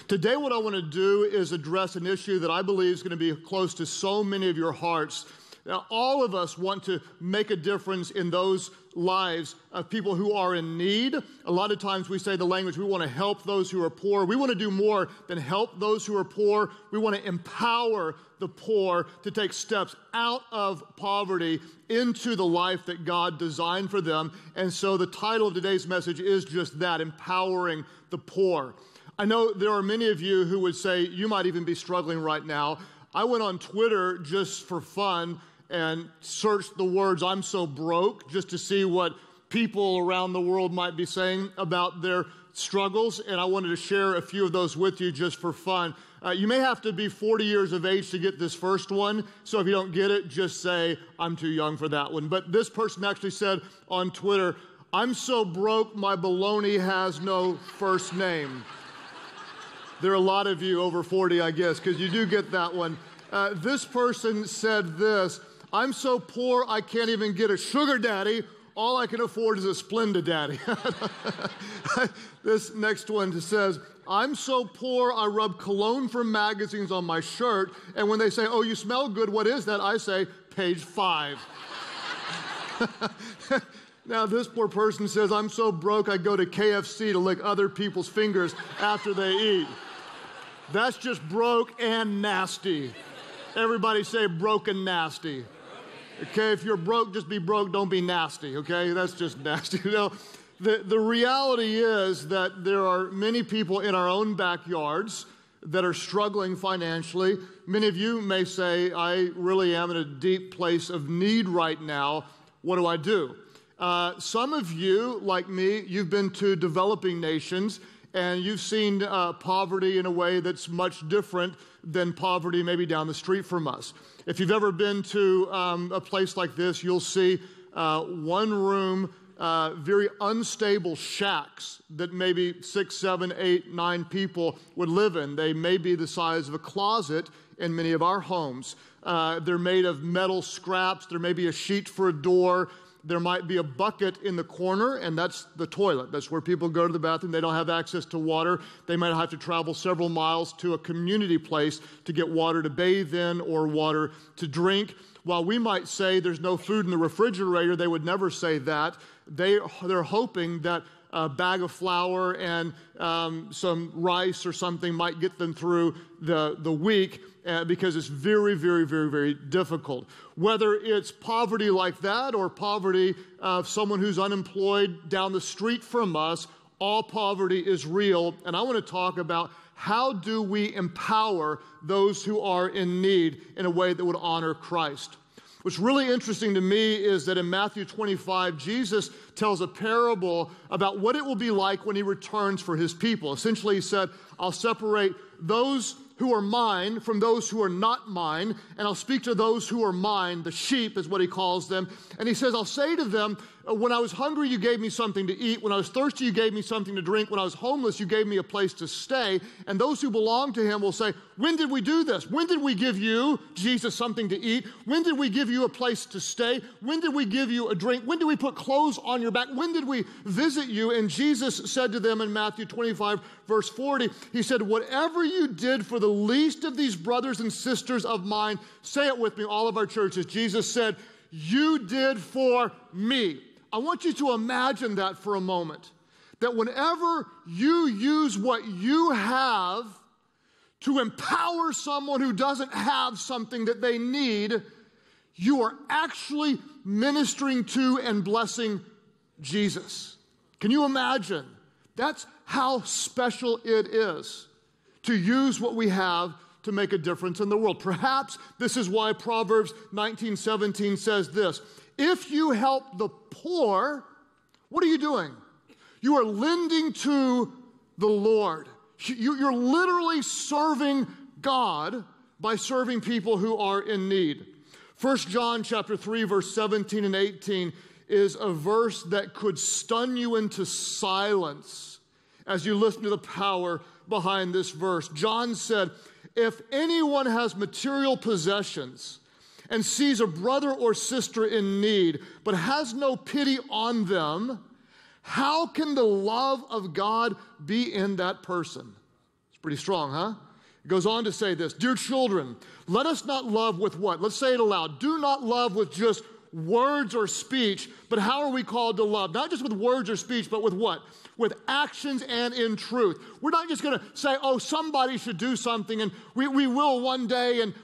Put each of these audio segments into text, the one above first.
Today, what I want to do is address an issue that I believe is going to be close to so many of your hearts. Now, all of us want to make a difference in those lives of people who are in need. A lot of times we say the language, we want to help those who are poor. We want to do more than help those who are poor. We want to empower the poor to take steps out of poverty into the life that God designed for them. And so the title of today's message is just that, empowering the poor. I know there are many of you who would say you might even be struggling right now. I went on Twitter just for fun and searched the words, "I'm so broke," just to see what people around the world might be saying about their struggles. And I wanted to share a few of those with you just for fun. You may have to be 40 years of age to get this first one. So if you don't get it, just say, "I'm too young for that one." But this person actually said on Twitter, "I'm so broke, my baloney has no first name." There are a lot of you over 40, I guess, because you do get that one. This person said this, "I'm so poor I can't even get a sugar daddy. All I can afford is a Splenda daddy." This next one says, "I'm so poor I rub cologne from magazines on my shirt. And when they say, 'Oh, you smell good, what is that?' I say, 'Page 5. Now, this poor person says, "I'm so broke I go to KFC to lick other people's fingers after they eat." That's just broke and nasty. Everybody say broke and nasty. Okay, if you're broke, just be broke, don't be nasty, okay? That's just nasty. You know, the reality is that there are many people in our own backyards that are struggling financially. Many of you may say, "I really am in a deep place of need right now. What do I do?" Some of you, like me, you've been to developing nations and you've seen poverty in a way that's much different than poverty maybe down the street from us. If you've ever been to a place like this, you'll see one room, very unstable shacks that maybe 6, 7, 8, 9 people would live in. They may be the size of a closet in many of our homes. They're made of metal scraps. There may be a sheet for a door. There might be a bucket in the corner, and that's the toilet. That's where people go to the bathroom. They don't have access to water. They might have to travel several miles to a community place to get water to bathe in or water to drink. While we might say there's no food in the refrigerator, they would never say that. They're hoping that a bag of flour and some rice or something might get them through the week because it's very, very, very, very difficult. Whether it's poverty like that or poverty of someone who's unemployed down the street from us, all poverty is real. And I want to talk about how do we empower those who are in need in a way that would honor Christ. What's really interesting to me is that in Matthew 25, Jesus tells a parable about what it will be like when he returns for his people. Essentially, he said, "I'll separate those who are mine from those who are not mine, and I'll speak to those who are mine," the sheep is what he calls them. And he says, "I'll say to them, when I was hungry, you gave me something to eat. When I was thirsty, you gave me something to drink. When I was homeless, you gave me a place to stay." And those who belong to him will say, "When did we do this? When did we give you, Jesus, something to eat? When did we give you a place to stay? When did we give you a drink? When did we put clothes on your back? When did we visit you?" And Jesus said to them in Matthew 25, verse 40, he said, "Whatever you did for the least of these brothers and sisters of mine," say it with me, all of our churches, Jesus said, "you did for me." I want you to imagine that for a moment, that whenever you use what you have to empower someone who doesn't have something that they need, you are actually ministering to and blessing Jesus. Can you imagine? That's how special it is to use what we have to make a difference in the world. Perhaps this is why Proverbs 19:17 says this, "If you help the poor," what are you doing? You are lending to the Lord. You're literally serving God by serving people who are in need. 1 John chapter 3, verse 17 and 18 is a verse that could stun you into silence as you listen to the power behind this verse. John said, if anyone has material possessions and sees a brother or sister in need, but has no pity on them, how can the love of God be in that person? It's pretty strong, huh? It goes on to say this, dear children, let us not love with what? Let's say it aloud. Do not love with just words or speech, but how are we called to love? Not just with words or speech, but with what? With actions and in truth. We're not just going to say, oh, somebody should do something, and we will one day, and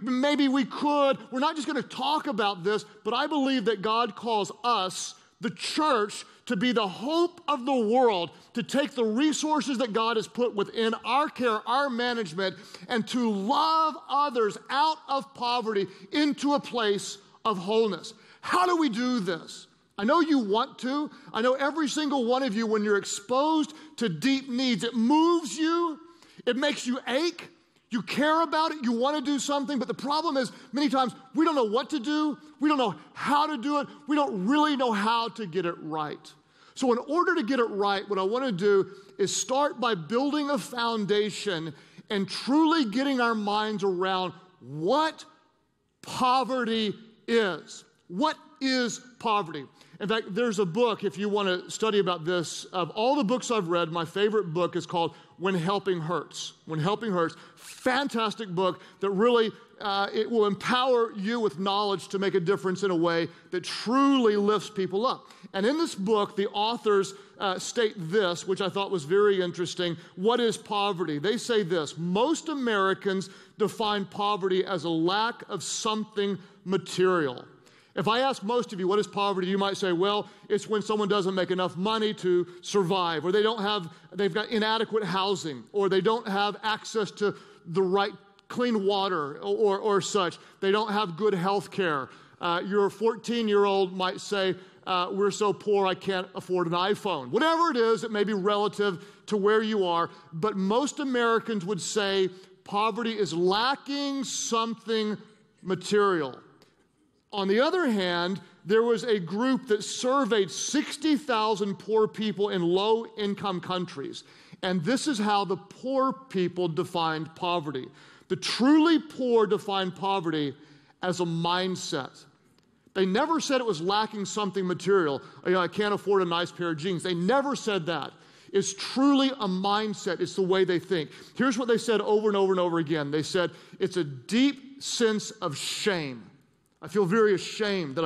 maybe we could. We're not just going to talk about this, but I believe that God calls us, the church, to be the hope of the world, to take the resources that God has put within our care, our management, and to love others out of poverty into a place of wholeness. How do we do this? I know you want to. I know every single one of you, when you're exposed to deep needs, it moves you. It makes you ache. You care about it. You want to do something. But the problem is, many times, we don't know what to do. We don't know how to do it. We don't really know how to get it right. So in order to get it right, what I want to do is start by building a foundation and truly getting our minds around what poverty is. What is poverty? In fact, there's a book, if you want to study about this, of all the books I've read, my favorite book is called When Helping Hurts. When Helping Hurts. Fantastic book that really, it will empower you with knowledge to make a difference in a way that truly lifts people up. And in this book, the authors state this, which I thought was very interesting. What is poverty? They say this, most Americans define poverty as a lack of something material. If I ask most of you, what is poverty? You might say, well, it's when someone doesn't make enough money to survive, or they've got inadequate housing, or they don't have access to the right clean water or such. They don't have good health care. Your 14-year-old might say, we're so poor I can't afford an iPhone. Whatever it is, it may be relative to where you are, but most Americans would say poverty is lacking something material. On the other hand, there was a group that surveyed 60,000 poor people in low-income countries, and this is how the poor people defined poverty. The truly poor defined poverty as a mindset. They never said it was lacking something material. I can't afford a nice pair of jeans. They never said that. It's truly a mindset. It's the way they think. Here's what they said over and over and over again. They said, it's a deep sense of shame. I feel very ashamed that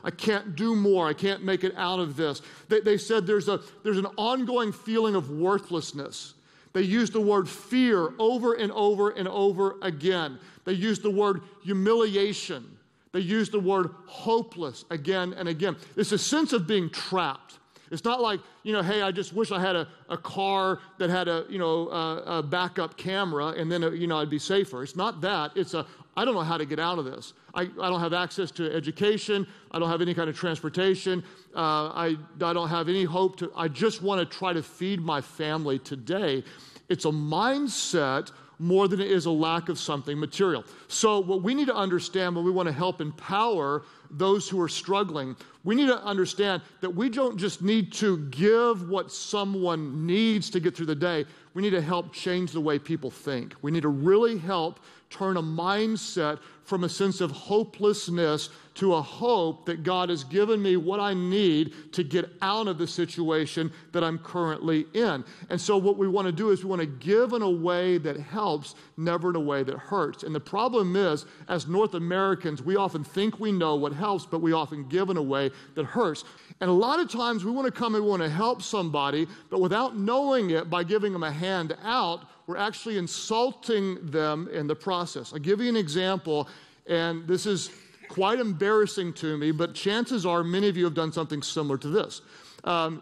I can't do more. I can't make it out of this. They said there's an ongoing feeling of worthlessness. They used the word fear over and over and over again. They used the word humiliation. They used the word hopeless again and again. It's a sense of being trapped. It's not like, hey, I just wish I had a car that had a backup camera and then, I'd be safer. It's not that. It's I don't know how to get out of this. I don't have access to education. I don't have any kind of transportation. I don't have any hope I just want to try to feed my family today. It's a mindset more than it is a lack of something material. So what we need to understand when we want to help empower those who are struggling, we need to understand that we don't just need to give what someone needs to get through the day. We need to help change the way people think. We need to really help turn a mindset from a sense of hopelessness to a hope that God has given me what I need to get out of the situation that I'm currently in. And so what we want to do is we want to give in a way that helps, never in a way that hurts. And the problem is, as North Americans, we often think we know what helps, but we often give in a way that hurts. And a lot of times we want to come and we want to help somebody, but without knowing it, by giving them a hand out, we're actually insulting them in the process. I'll give you an example, and this is quite embarrassing to me, but chances are many of you have done something similar to this.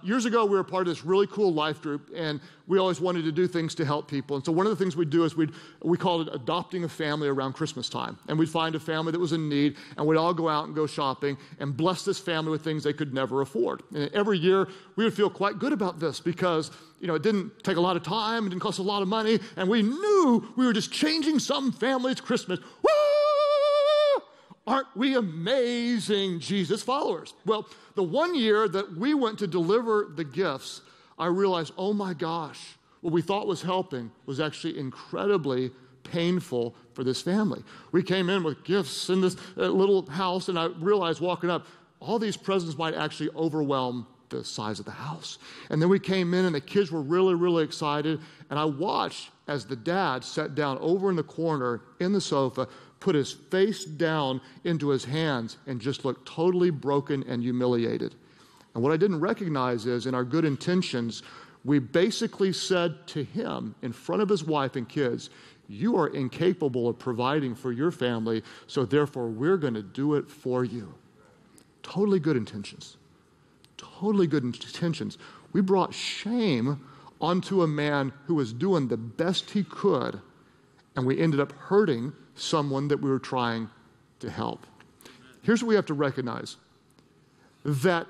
Years ago, we were part of this really cool life group, and we always wanted to do things to help people. And so one of the things we'd do is we called it adopting a family around Christmas time. And we'd find a family that was in need, and we'd all go out and go shopping and bless this family with things they could never afford. And every year, we would feel quite good about this because, it didn't take a lot of time, it didn't cost a lot of money, and we knew we were just changing some family's Christmas. Woo! Aren't we amazing Jesus followers? Well, the one year that we went to deliver the gifts, I realized, oh my gosh, what we thought was helping was actually incredibly painful for this family. We came in with gifts in this little house, and I realized walking up, all these presents might actually overwhelm the size of the house. And then we came in, and the kids were really, really excited, and I watched as the dad sat down over in the corner in the sofa, put his face down into his hands, and just looked totally broken and humiliated. And what I didn't recognize is, in our good intentions, we basically said to him, in front of his wife and kids, you are incapable of providing for your family, so therefore we're going to do it for you. Totally good intentions. Totally good intentions. We brought shame onto a man who was doing the best he could, and we ended up hurting someone that we were trying to help. Here's what we have to recognize, that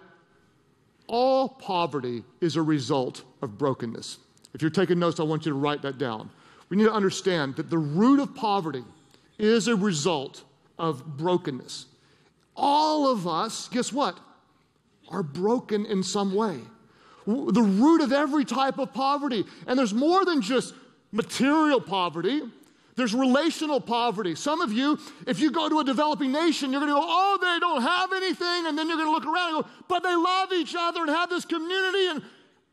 all poverty is a result of brokenness. If you're taking notes, I want you to write that down. We need to understand that the root of poverty is a result of brokenness. All of us, guess what, are broken in some way. The root of every type of poverty, and there's more than just material poverty. There's relational poverty. Some of you, if you go to a developing nation, you're going to go, oh, they don't have anything, and then you're going to look around and go, but they love each other and have this community, and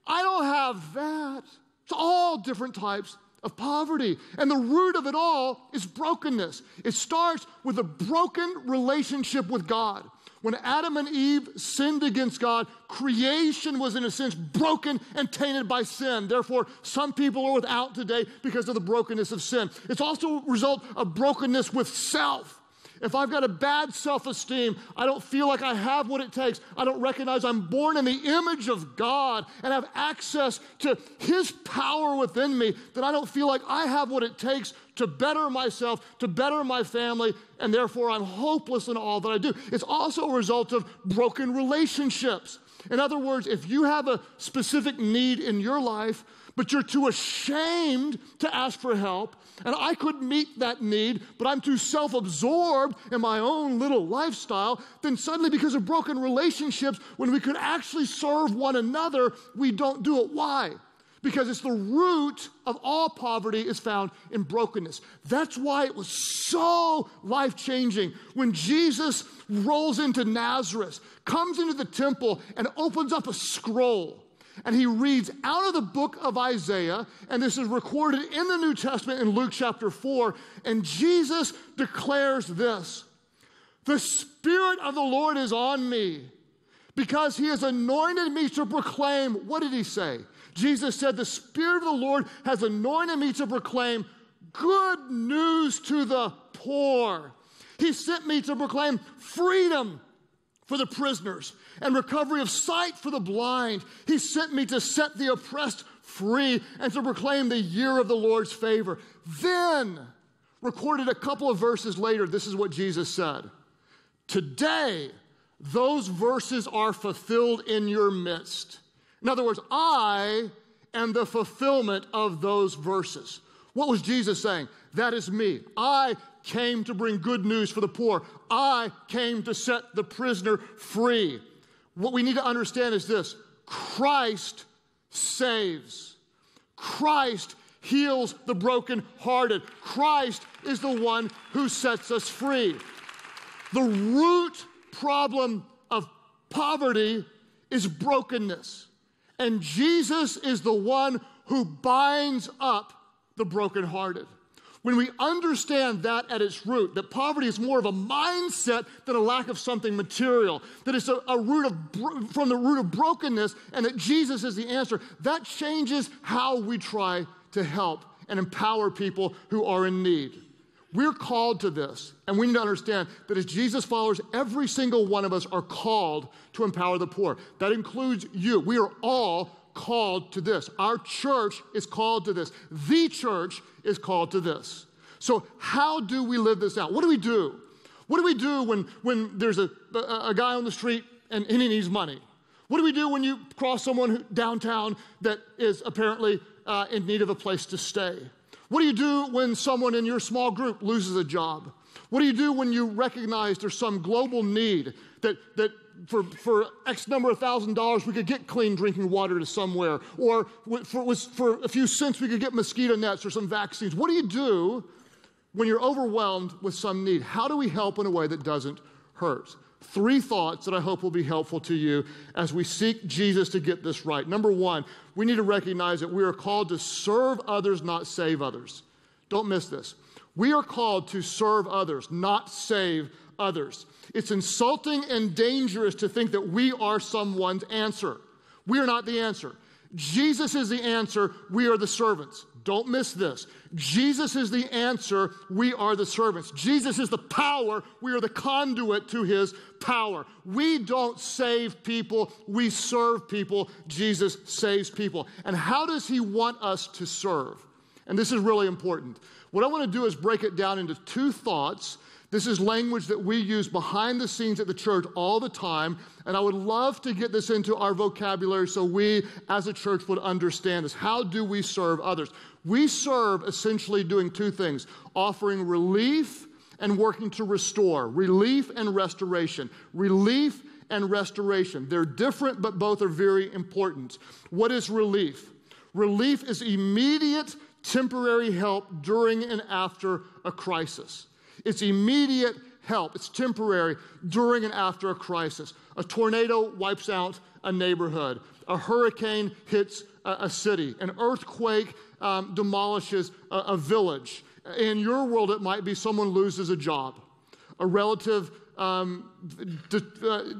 I don't have that. It's all different types of poverty. And the root of it all is brokenness. It starts with a broken relationship with God. When Adam and Eve sinned against God, creation was in a sense broken and tainted by sin. Therefore, some people are without today because of the brokenness of sin. It's also a result of brokenness with self. If I've got a bad self-esteem, I don't feel like I have what it takes. I don't recognize I'm born in the image of God and have access to His power within me, that I don't feel like I have what it takes to better myself, to better my family, and therefore I'm hopeless in all that I do. It's also a result of broken relationships. In other words, if you have a specific need in your life, but you're too ashamed to ask for help, and I could meet that need, but I'm too self-absorbed in my own little lifestyle, then suddenly because of broken relationships, when we could actually serve one another, we don't do it. Why? Because it's the root of all poverty is found in brokenness. That's why it was so life-changing when Jesus rolls into Nazareth, comes into the temple, and opens up a scroll. And he reads out of the book of Isaiah, and this is recorded in the New Testament in Luke chapter 4, and Jesus declares this: the Spirit of the Lord is on me, because he has anointed me to proclaim. What did he say? Jesus said, the Spirit of the Lord has anointed me to proclaim good news to the poor. He sent me to proclaim freedom for the prisoners and recovery of sight for the blind. He sent me to set the oppressed free and to proclaim the year of the Lord's favor. Then, recorded a couple of verses later, this is what Jesus said: today, those verses are fulfilled in your midst. In other words, I am the fulfillment of those verses. What was Jesus saying? That is me. I came to bring good news for the poor. I came to set the prisoner free. What we need to understand is this: Christ saves. Christ heals the brokenhearted. Christ is the one who sets us free. The root problem of poverty is brokenness. And Jesus is the one who binds up the brokenhearted. When we understand that at its root, that poverty is more of a mindset than a lack of something material, that it's from the root of brokenness, and that Jesus is the answer, that changes how we try to help and empower people who are in need. We're called to this, and we need to understand that as Jesus followers, every single one of us are called to empower the poor. That includes you. We are all called to this. Our church is called to this. The church is called to this. So how do we live this out? What do we do? What do we do when there's a guy on the street and he needs money? What do we do when you cross someone downtown that is apparently in need of a place to stay? What do you do when someone in your small group loses a job? What do you do when you recognize there's some global need that for X number of $1,000 we could get clean drinking water to somewhere, or for a few cents we could get mosquito nets or some vaccines? What do you do when you're overwhelmed with some need? How do we help in a way that doesn't hurt? 3 thoughts that I hope will be helpful to you as we seek Jesus to get this right. Number 1, we need to recognize that we are called to serve others, not save others. Don't miss this. We are called to serve others, not save others. It's insulting and dangerous to think that we are someone's answer. We are not the answer. Jesus is the answer. We are the servants. Don't miss this. Jesus is the answer. We are the servants. Jesus is the power. We are the conduit to his power. We don't save people. We serve people. Jesus saves people. And how does he want us to serve? And this is really important. What I want to do is break it down into 2 thoughts. This is language that we use behind the scenes at the church all the time, and I would love to get this into our vocabulary so we as a church would understand this. How do we serve others? We serve essentially doing 2 things: offering relief and working to restore. Relief and restoration. Relief and restoration. They're different, but both are very important. What is relief? Relief is immediate, temporary help during and after a crisis. It's immediate help. It's temporary during and after a crisis. A tornado wipes out a neighborhood. A hurricane hits a city. An earthquake demolishes a village. In your world, it might be someone loses a job. A relative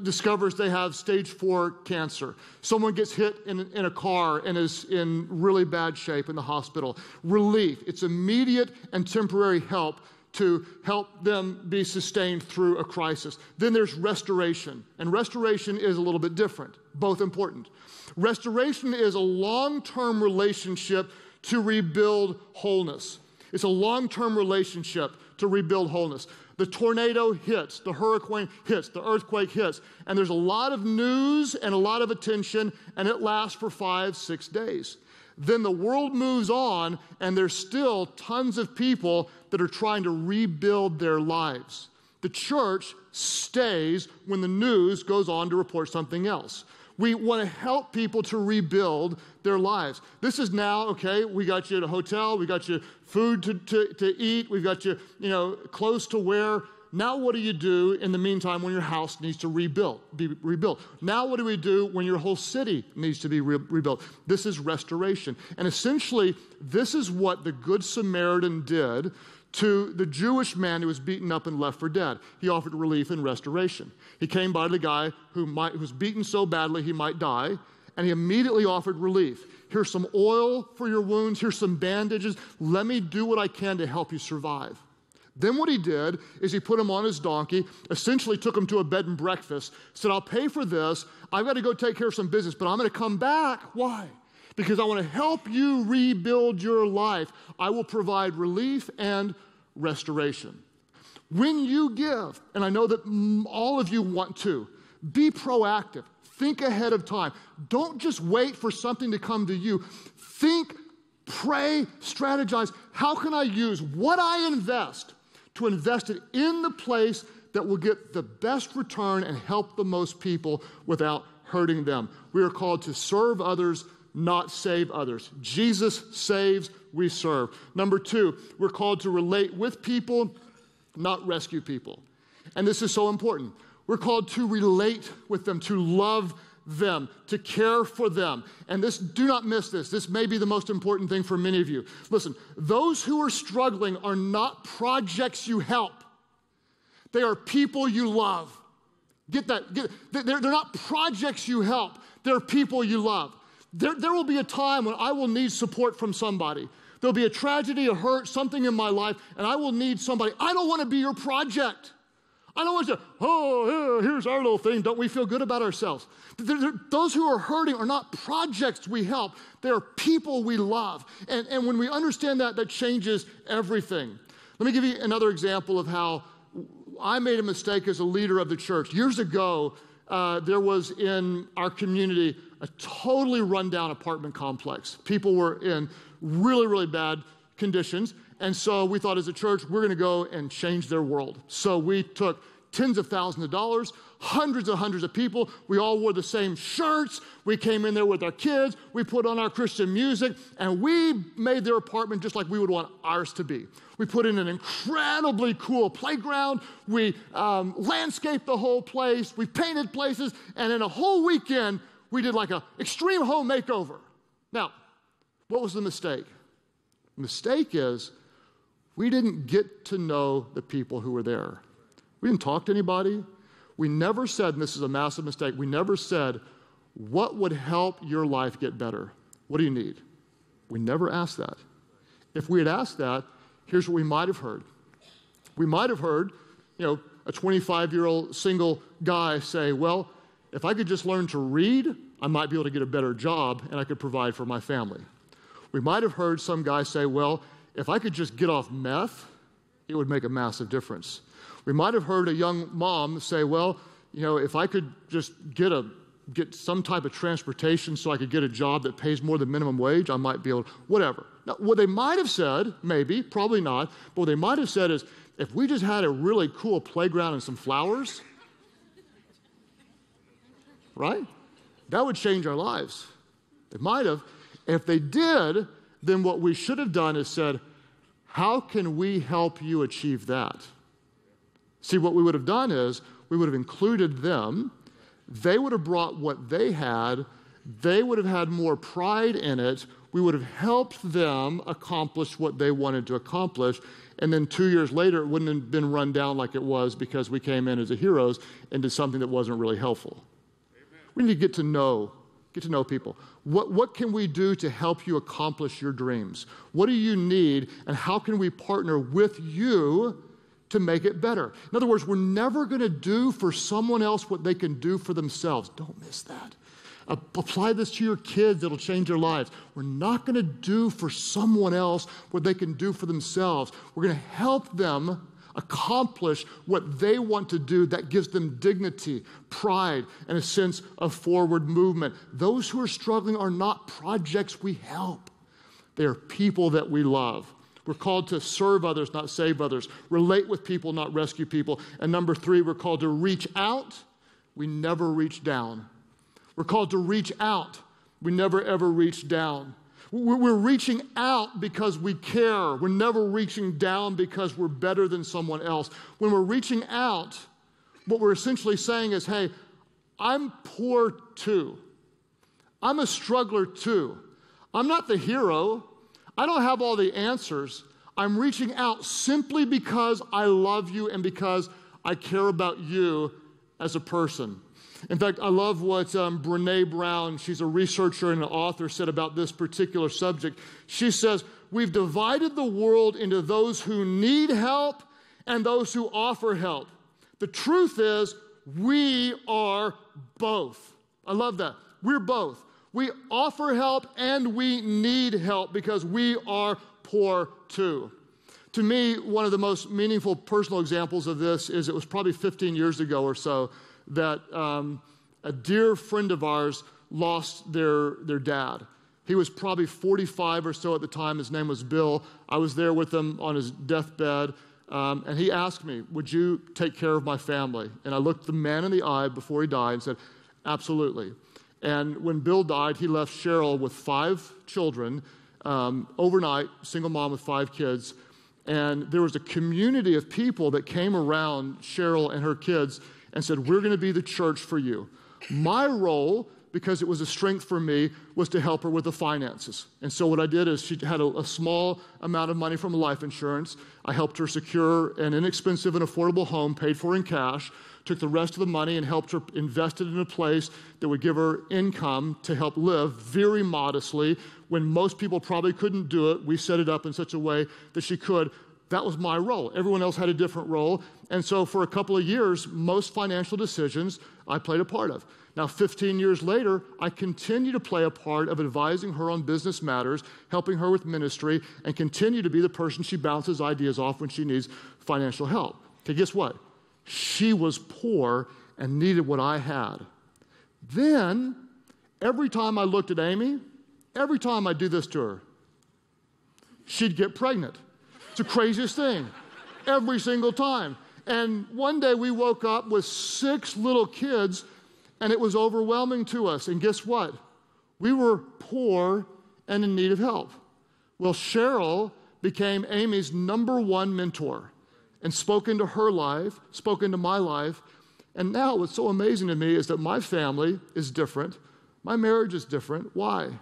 discovers they have stage 4 cancer. Someone gets hit in a car and is in really bad shape in the hospital. Relief. It's immediate and temporary help to help them be sustained through a crisis. Then there's restoration. And restoration is a little bit different, both important. Restoration is a long-term relationship to rebuild wholeness. It's a long-term relationship to rebuild wholeness. The tornado hits, the hurricane hits, the earthquake hits, and there's a lot of news and a lot of attention, and it lasts for 5-6 days. Then the world moves on, and there's still tons of people that are trying to rebuild their lives. The church stays when the news goes on to report something else. We want to help people to rebuild their lives. This is now, okay, we got you at a hotel, we got you food to eat, we've got you, clothes to wear. Now what do you do in the meantime when your house needs to be rebuilt? Now what do we do when your whole city needs to be rebuilt? This is restoration. And essentially, this is what the Good Samaritan did to the Jewish man who was beaten up and left for dead. He offered relief and restoration. He came by the guy who was beaten so badly he might die, and he immediately offered relief. Here's some oil for your wounds. Here's some bandages. Let me do what I can to help you survive. Then what he did is he put him on his donkey, essentially took him to a bed and breakfast, said, I'll pay for this. I've got to go take care of some business, but I'm going to come back. Why? Because I want to help you rebuild your life. I will provide relief and restoration. When you give, and I know that all of you want to, be proactive. Think ahead of time. Don't just wait for something to come to you. Think, pray, strategize. How can I use what I invest to invest it in the place that will get the best return and help the most people without hurting them? We are called to serve others, not save others. Jesus saves, we serve. Number 2, we're called to relate with people, not rescue people. And this is so important. We're called to relate with them, to love them, to care for them. And this, do not miss this. This may be the most important thing for many of you. Listen, those who are struggling are not projects you help. They are people you love. Get that? They're not projects you help. They're people you love. There will be a time when I will need support from somebody. There'll be a tragedy, a hurt, something in my life, and I will need somebody. I don't want to be your project. I don't want to say, oh, yeah, here's our little thing. Don't we feel good about ourselves? Those who are hurting are not projects we help. They're people we love. And when we understand that, that changes everything. Let me give you another example of how I made a mistake as a leader of the church. Years ago, there was in our community a totally rundown apartment complex. People were in really, really bad conditions. And so we thought as a church, we're going to go and change their world. So we took tens of thousands of dollars, hundreds of people. We all wore the same shirts. We came in there with our kids. We put on our Christian music, and we made their apartment just like we would want ours to be. We put in an incredibly cool playground. We landscaped the whole place. We painted places. And in a whole weekend, we did like an extreme home makeover. Now, what was the mistake? The mistake is we didn't get to know the people who were there. We didn't talk to anybody. We never said, and this is a massive mistake, we never said, what would help your life get better? What do you need? We never asked that. If we had asked that, here's what we might have heard. We might have heard, a 25-year-old single guy say, well, if I could just learn to read, I might be able to get a better job and I could provide for my family. We might have heard some guy say, well, if I could just get off meth, it would make a massive difference. We might have heard a young mom say, well, if I could just get some type of transportation so I could get a job that pays more than minimum wage, I might be able to, whatever. Now, what they might have said, maybe, probably not, but what they might have said is, if we just had a really cool playground and some flowers, right? That would change our lives. They might have. If they did, then what we should have done is said, how can we help you achieve that? See, what we would have done is we would have included them. They would have brought what they had. They would have had more pride in it. We would have helped them accomplish what they wanted to accomplish. And then 2 years later, it wouldn't have been run down like it was because we came in as the heroes and did something that wasn't really helpful. Amen. We need to get to know people. What can we do to help you accomplish your dreams? What do you need, and how can we partner with you to make it better? In other words, we're never going to do for someone else what they can do for themselves. Don't miss that. Apply this to your kids. It'll change their lives. We're not going to do for someone else what they can do for themselves. We're going to help them accomplish what they want to do that gives them dignity, pride, and a sense of forward movement. Those who are struggling are not projects we help. They are people that we love. We're called to serve others, not save others. Relate with people, not rescue people. And number 3, we're called to reach out. We never reach down. We're called to reach out. We never, ever reach down. We're reaching out because we care. We're never reaching down because we're better than someone else. When we're reaching out, what we're essentially saying is, hey, I'm poor too. I'm a struggler too. I'm not the hero. I don't have all the answers. I'm reaching out simply because I love you and because I care about you as a person. In fact, I love what Brené Brown, she's a researcher and an author, said about this particular subject. She says, we've divided the world into those who need help and those who offer help. The truth is, we are both. I love that. We're both. We offer help and we need help because we are poor too. To me, one of the most meaningful personal examples of this is it was probably 15 years ago or so that a dear friend of ours lost their dad. He was probably 45 or so at the time. His name was Bill. I was there with him on his deathbed, and he asked me, would you take care of my family? And I looked the man in the eye before he died and said, absolutely. And when Bill died, he left Cheryl with 5 children, overnight, single mom with 5 kids. And there was a community of people that came around Cheryl and her kids and said, we're going to be the church for you. My role, because it was a strength for me, was to help her with the finances. And so what I did is she had a small amount of money from life insurance. I helped her secure an inexpensive and affordable home paid for in cash, took the rest of the money and helped her invest it in a place that would give her income to help live very modestly when most people probably couldn't do it. We set it up in such a way that she could. That was my role. Everyone else had a different role. And so for a couple of years, most financial decisions I played a part of. Now, 15 years later, I continue to play a part of advising her on business matters, helping her with ministry, and continue to be the person she bounces ideas off when she needs financial help. Okay, guess what? She was poor and needed what I had. Then, every time I looked at Amy, every time I do this to her, she'd get pregnant. It's the craziest thing. Every single time. And one day we woke up with 6 little kids, and it was overwhelming to us. And guess what? We were poor and in need of help. Well, Cheryl became Amy's #1 mentor and spoke into her life, spoke into my life. And now what's so amazing to me is that my family is different. My marriage is different. Why?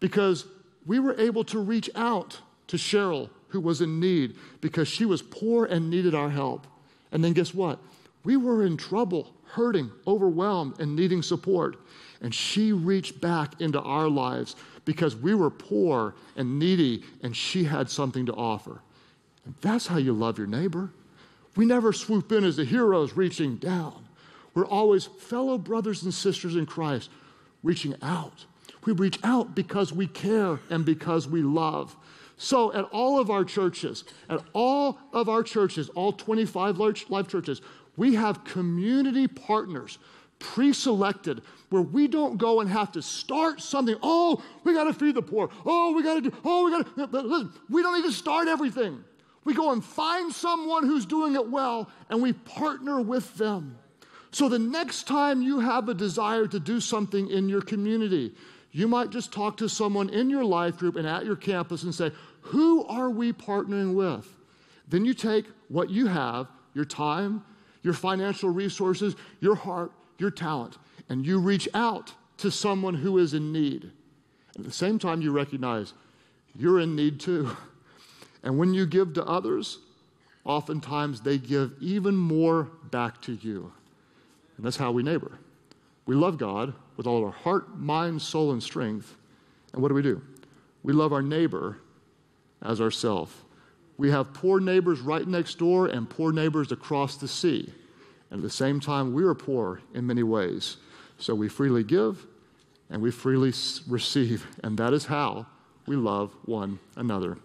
Because we were able to reach out to Cheryl, who was in need, because she was poor and needed our help. And then guess what? We were in trouble, hurting, overwhelmed, and needing support. And she reached back into our lives because we were poor and needy, and she had something to offer. And that's how you love your neighbor. We never swoop in as the heroes reaching down. We're always fellow brothers and sisters in Christ reaching out. We reach out because we care and because we love. So at all of our churches, all 25 life churches, we have community partners pre-selected where we don't go and have to start something. Oh, we got to feed the poor. Oh, we got to listen, we don't need to start everything. We go and find someone who's doing it well, and we partner with them. So the next time you have a desire to do something in your community, you might just talk to someone in your life group and at your campus and say, who are we partnering with? Then you take what you have, your time, your financial resources, your heart, your talent, and you reach out to someone who is in need. And at the same time, you recognize you're in need too. And when you give to others, oftentimes they give even more back to you. And that's how we neighbor. We love God with all our heart, mind, soul, and strength. And what do? We love our neighbor as ourselves. We have poor neighbors right next door and poor neighbors across the sea. And at the same time, we are poor in many ways. So we freely give and we freely receive. And that is how we love one another.